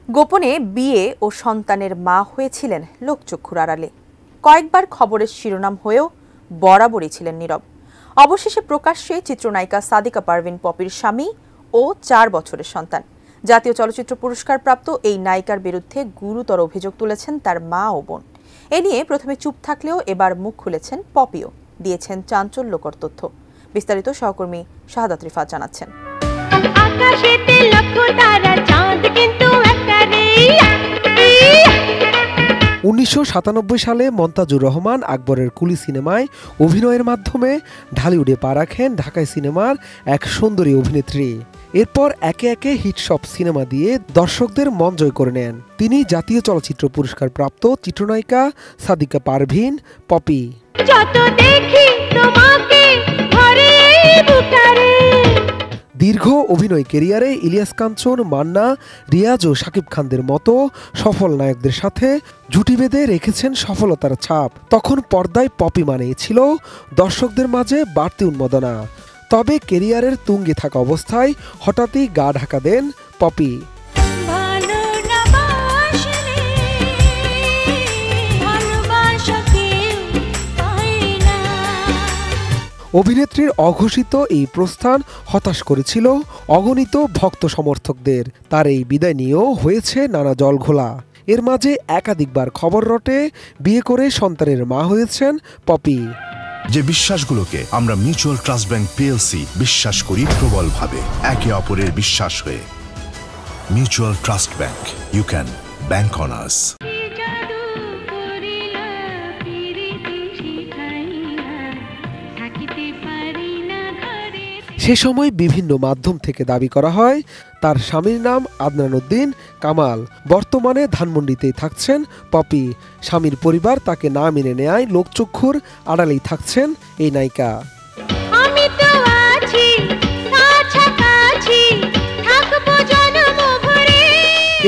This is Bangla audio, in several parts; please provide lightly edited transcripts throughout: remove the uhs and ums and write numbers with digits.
গোপনে বিয়ে ও সন্তানের মা হয়েছিলেন লোকচক্ষুর আড়ালে। কয়েকবার খবরের শিরোনাম হয়েও বরাবরই ছিলেন নীরব। অবশেষে প্রকাশ্যে চিত্রনায়িকা সাদিকা পারভিন পপির স্বামী ও ৪ বছরের সন্তান। জাতীয় চলচ্চিত্র পুরস্কার প্রাপ্ত এই নায়িকার বিরুদ্ধে গুরুতর অভিযোগ তুলেছেন তার মা ও বোন। এ নিয়ে প্রথমে চুপ থাকলেও এবার মুখ খুলেছেন পপিও, দিয়েছেন চাঞ্চল্যকর তথ্য। বিস্তারিত সহকর্মী শাহাদাত রিফাত জানাচ্ছেন। ১৯৯৭ সালে মন্তাজুর রহমান আকবরের কুলি সিনেমায় অভিনয়ের মাধ্যমে ঢালিউডে পা রাখেন ঢাকাই সিনেমার এক সুন্দরী অভিনেত্রী। এরপর একে একে হিট সব সিনেমা দিয়ে দর্শকদের মন জয় করে নেন তিনি জাতীয় চলচ্চিত্র পুরস্কার প্রাপ্ত চিত্রনায়িকা সাদিকা পারভিন পপি। দীর্ঘ অভিনয় ক্যারিয়ারে ইলিয়াস কাঞ্চন, মান্না, রিয়াজ ও শাকিব খানদের মতো সফল নায়কদের সাথে জুটি বেঁধে রেখেছেন সফলতার ছাপ। তখন পর্দায় পপি মানেই ছিল দর্শকদের মাঝে বাড়তি উন্মাদনা। তবে ক্যারিয়ারের তুঙ্গে থাকা অবস্থায় হঠাৎই গা ঢাকা দেন পপি। অভিনেত্রীর অঘোষিত এই প্রস্থান হতাশ করেছিল অগণিত ভক্ত সমর্থকদের। তার এই বিদায় নিয়েও হয়েছে নানা জলঘোলা। এর মাঝে একাধিকবার খবর রটে বিয়ে করে সন্তানের মা হয়েছেন পপি। যে বিশ্বাসগুলোকে আমরা মিউচুয়াল ট্রাস্ট ব্যাংক পিএলসি বিশ্বাস করি প্রবলভাবে, একে অপরের বিশ্বাস হয়ে। Mutual trust bank, you can bank on us. সে সময় বিভিন্ন মাধ্যম থেকে দাবি করা হয় তার স্বামীর নাম আদনান উদ্দিন কামাল। বর্তমানে ধানমন্ডিতেই থাকছেন পপি। স্বামীর পরিবার তাকে না মেনে নেয় লোকচক্ষুর আড়ালেই থাকছেন এই নায়িকা।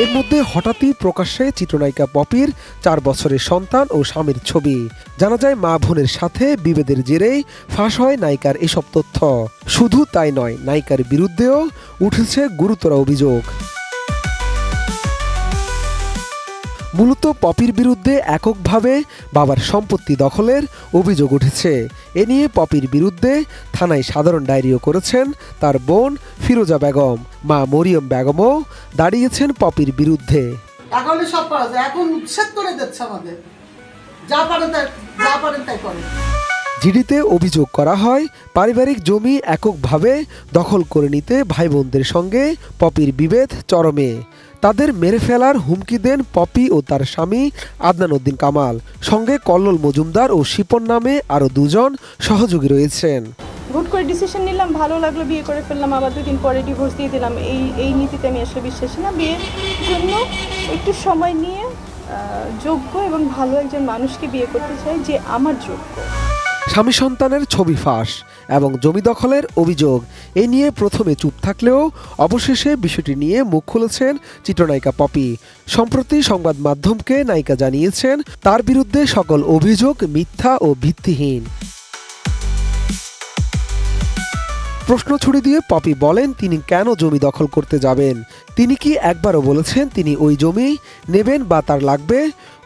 এর মধ্যে হঠাৎই প্রকাশ্যে চিত্রনায়িকা পপির ৪ বছরের সন্তান ও স্বামীর ছবি। জানা যায় মা বোনের সাথে বিভেদের জেরেই ফাঁস হয় নায়িকার এসব তথ্য। শুধু তাই নয়, নায়িকার বিরুদ্ধেও উঠেছে গুরুতর অভিযোগ। মূলত পপির বিরুদ্ধে এককভাবে বাবার সম্পত্তি দখলের অভিযোগ উঠেছে। এ নিয়ে পপির বিরুদ্ধে থানায় সাধারণ ডায়েরিও করেছেন তার বোন ফিরোজা বেগম। মা মরিয়ম বেগমও দাঁড়িয়েছেন পপির বিরুদ্ধে। জিডিতে অভিযোগ করা হয় পারিবারিক জমি এককভাবে দখল করে নিতে ভাই বোনদের সঙ্গে পপির বিভেদ চরমে। তাদের মেরে ফেলার হুমকি দেন পপি ও তার স্বামী আদনান উদ্দিন কামাল। সঙ্গে কল্লোল মজুমদার ও শিপন নামে আরও 2 জন সহযোগী রয়েছেন। হুট করে ডিসিশন নিলাম, ভালো লাগলো, বিয়ে করে ফেললাম, আবার 2 দিন পরে ডিভোর্স দিয়ে দিলাম। এই নীতিতে আমি আসলে বিশ্বাসী না। বিয়ের জন্য একটু সময় নিয়ে যোগ্য এবং ভালো একজন মানুষকে বিয়ে করতে চাই যে আমার যোগ্য। স্বামী সন্তানের ছবি ফাঁস এবং জমি দখলের অভিযোগ, এ নিয়ে প্রথমে চুপ থাকলেও অবশেষে বিষয়টি নিয়ে মুখ খুলেছেন চিত্রনায়িকা পপি। সম্প্রতি সংবাদ মাধ্যমকে নায়িকা জানিয়েছেন তার বিরুদ্ধে সকল অভিযোগ মিথ্যা ও ভিত্তিহীন। প্রশ্ন ছুড়ে দিয়ে পপি বলেন তিনি কেন জমি দখল করতে যাবেন। তিনি কি একবারও বলেছেন তিনি ওই জমি নেবেন বা তার লাগবে?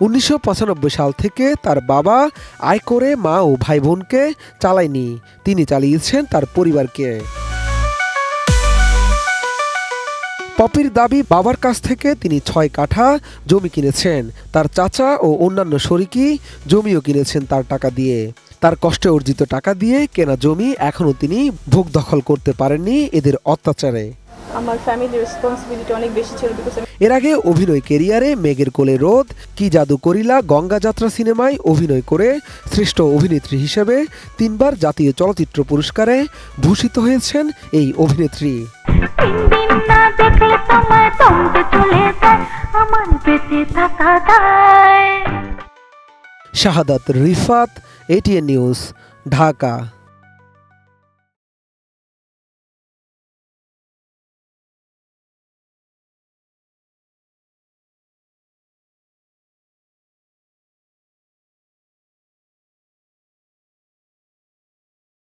১৯৯৫ সাল থেকে তার বাবা আয় করে মা ও ভাই বোনকে চালায়নি, তিনি চালিয়েছেন তার পরিবারকে। পপির দাবি বাবার কাছ থেকে তিনি 6 কাঠা জমি কিনেছেন। তার চাচা ও অন্যান্য শরিকি জমিও কিনেছেন তার টাকা দিয়ে। তার কষ্টে অর্জিত টাকা দিয়ে কেনা জমি এখনো তিনি ভোগ দখল করতে পারেননি এদের অত্যাচারে। আমার ফ্যামিলির রেসপন্সিবিলিটি অনেক বেশি ছিল। এর আগে অভিনয় ক্যারিয়ারে মেঘের কোলে রোদ, কি জাদু করিলা, গঙ্গা যাত্রা সিনেমায় অভিনয় করে শ্রেষ্ঠ অভিনেত্রী হিসেবে 3 বার জাতীয় চলচ্চিত্র পুরস্কারে ভূষিত হয়েছেন এই অভিনেত্রী। শাহাদাত রিফাত, ATN নিউজ, ঢাকা।